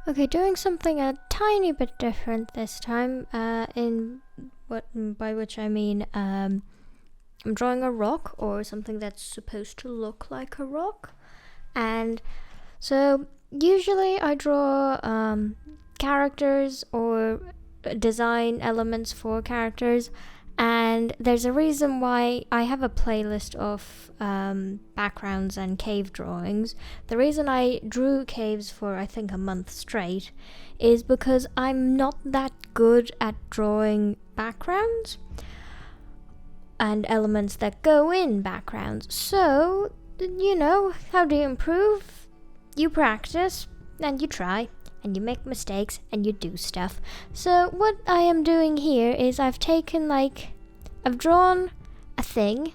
Okay, doing something a tiny bit different this time, by which I mean I'm drawing a rock or something that's supposed to look like a rock. And so usually I draw characters or design elements for characters, and there's a reason why I have a playlist of backgrounds and cave drawings. The reason I drew caves for I think a month straight is because I'm not that good at drawing backgrounds and elements that go in backgrounds. So, how do you improve? You practice and you try and you make mistakes and you do stuff. So what I am doing here is I've drawn a thing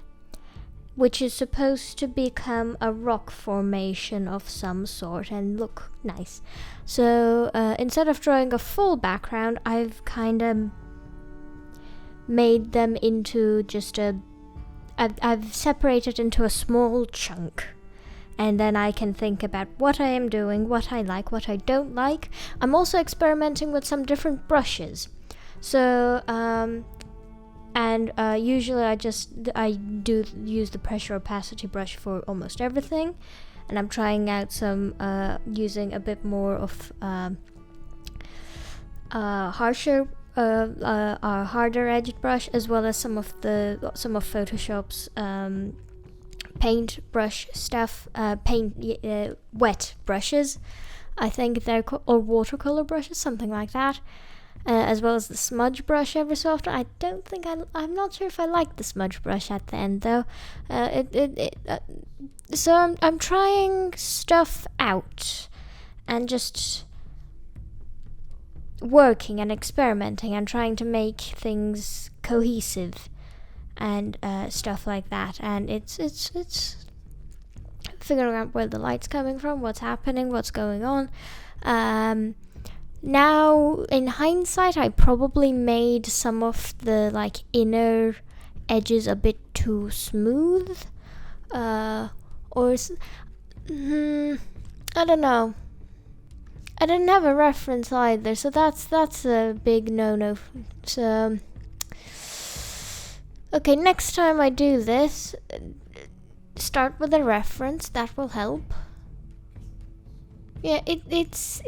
which is supposed to become a rock formation of some sort and look nice. So instead of drawing a full background, I've kind of made them into I've separated into a small chunk. And then I can think about what I am doing, what I like, what I don't like. I'm also experimenting with some different brushes. So, usually I do use the pressure opacity brush for almost everything. And I'm trying out some, using a bit more of harder edged brush, as well as some of Photoshop's paint brush stuff, wet brushes, I think they're or watercolor brushes, something like that, as well as the smudge brush every so often. I don't think I'm not sure if I like the smudge brush at the end though. So I'm trying stuff out and just working and experimenting and trying to make things cohesive and stuff like that, and it's figuring out where the light's coming from, what's happening, what's going on. Now in hindsight, I probably made some of the inner edges a bit too smooth, I don't know. I didn't have a reference either, so that's a big no-no. So okay, next time I do this, start with a reference. That will help. Yeah, it's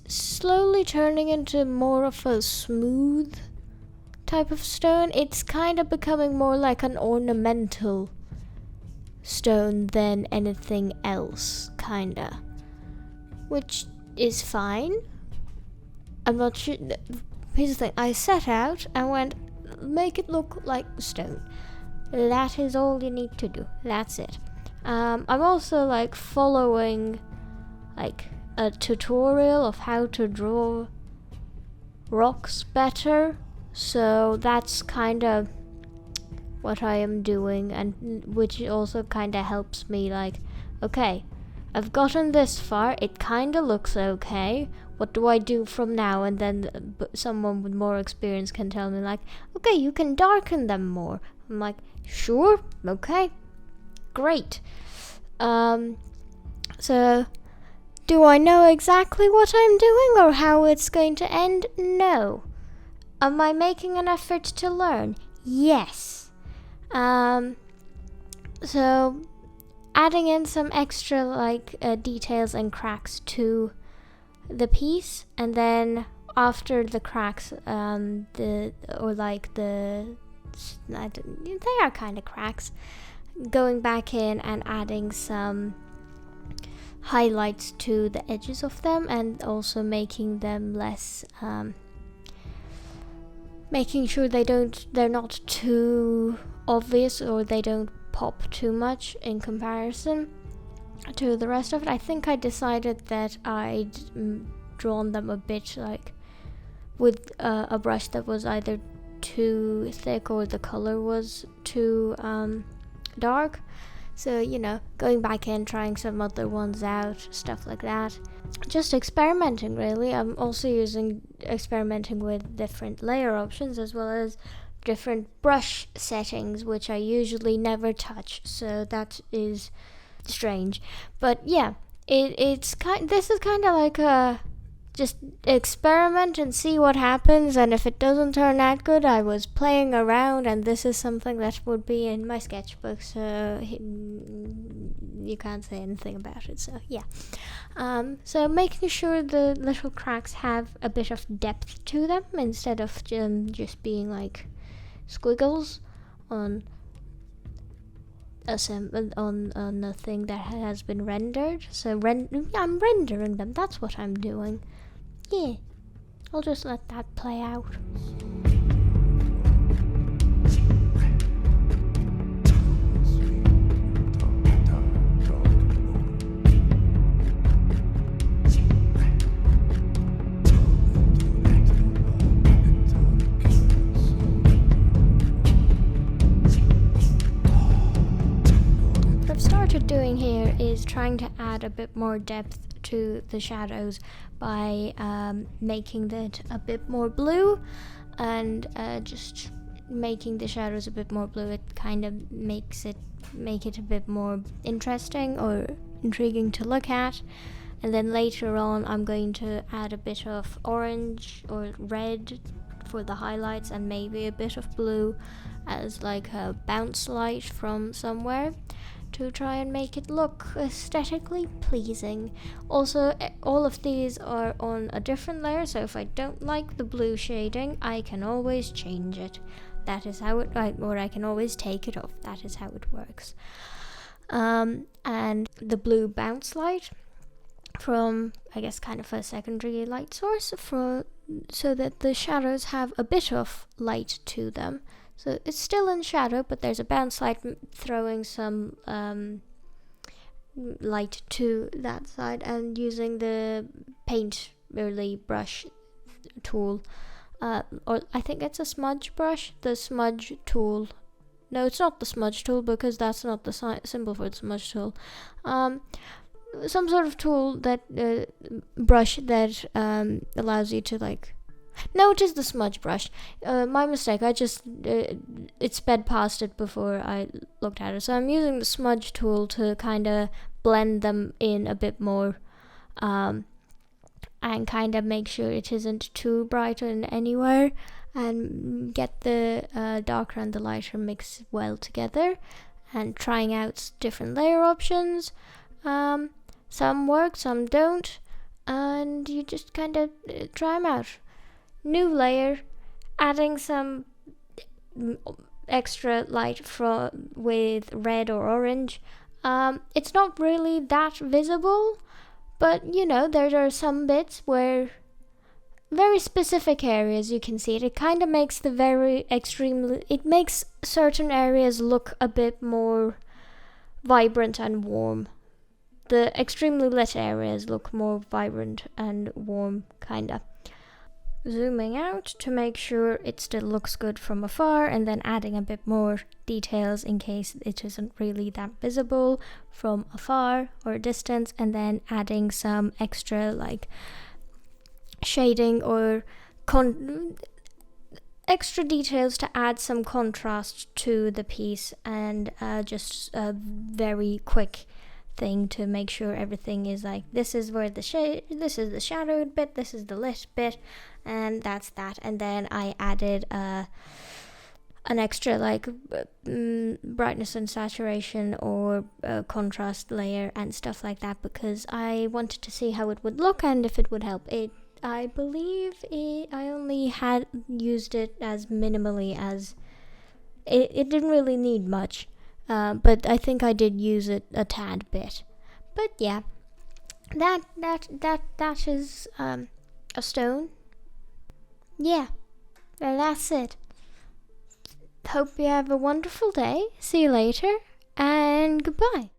slowly turning into more of a smooth type of stone. It's kind of becoming more like an ornamental stone than anything else, kinda. Which is fine. I'm not sure. Here's the thing. I set out and went, make it look like stone. That is all you need to do. That's it. I'm also following a tutorial of how to draw rocks better. So that's kind of what I am doing, and which also kind of helps me okay, I've gotten this far, it kind of looks okay. What do I do from now? And then someone with more experience can tell me okay, you can darken them more. I'm like, sure, okay, great. So do I know exactly what I'm doing or how it's going to end? No. Am I making an effort to learn? Yes. So adding in some extra details and cracks to the piece, and then after the cracks, they are kind of cracks, going back in and adding some highlights to the edges of them, and also making them less, making sure they're not too obvious or they don't pop too much in comparison to the rest of it. I think I decided that I'd drawn them a bit with a brush that was either too thick or the color was too dark. So, going back in, trying some other ones out, stuff like that. Just experimenting, really. I'm also experimenting with different layer options, as well as different brush settings, which I usually never touch. So that is strange. But yeah, this is kind of like a just experiment and see what happens, and if it doesn't turn out good, I was playing around, and this is something that would be in my sketchbook, so you can't say anything about it, so yeah. So making sure the little cracks have a bit of depth to them instead of just being like squiggles on a thing that has been rendered. So I'm rendering them, that's what I'm doing. Yeah, I'll just let that play out. What I've started doing here is trying to add a bit more depth to the shadows by making it a bit more blue, and just making the shadows a bit more blue. It kind of make it a bit more interesting or intriguing to look at. And then later on I'm going to add a bit of orange or red for the highlights, and maybe a bit of blue as like a bounce light from somewhere, to try and make it look aesthetically pleasing. Also, all of these are on a different layer, so if I don't like the blue shading, I can always change it. That is how it, or I can always take it off. That is how it works. And the blue bounce light from, I guess, kind of a secondary light source, so that the shadows have a bit of light to them. So it's still in shadow, but there's a bounce light throwing some light to that side, and using the paint early brush tool, or I think it's a smudge brush, the smudge tool. No, it's not the smudge tool, because that's not the symbol for the smudge tool. Some sort of tool that brush that allows you to like. No, it is the smudge brush. My mistake. I just it sped past it before I looked at it. So I'm using the smudge tool to kind of blend them in a bit more, and kind of make sure it isn't too bright in anywhere, and get the darker and the lighter mix well together, and trying out different layer options. Some work, some don't, and you just kind of try them out. New layer, adding some extra light with red or orange. It's not really that visible, but you know, there are some bits where very specific areas you can see it. It kind of makes it makes certain areas look a bit more vibrant and warm. The extremely lit areas look more vibrant and warm, kinda. Zooming out to make sure it still looks good from afar, and then adding a bit more details in case it isn't really that visible from afar or distance, and then adding some extra like shading or extra details to add some contrast to the piece, and just a very quick thing to make sure everything is like, this is where this is the shadowed bit, this is the lit bit, and that's that. And then I added an extra like brightness and saturation or contrast layer and stuff like that, because I wanted to see how it would look and if it would help. I believe I only had used it as minimally as it didn't really need much. But I think I did use it a tad bit. But yeah, that is a stone. Yeah, well, that's it. Hope you have a wonderful day. See you later, and goodbye.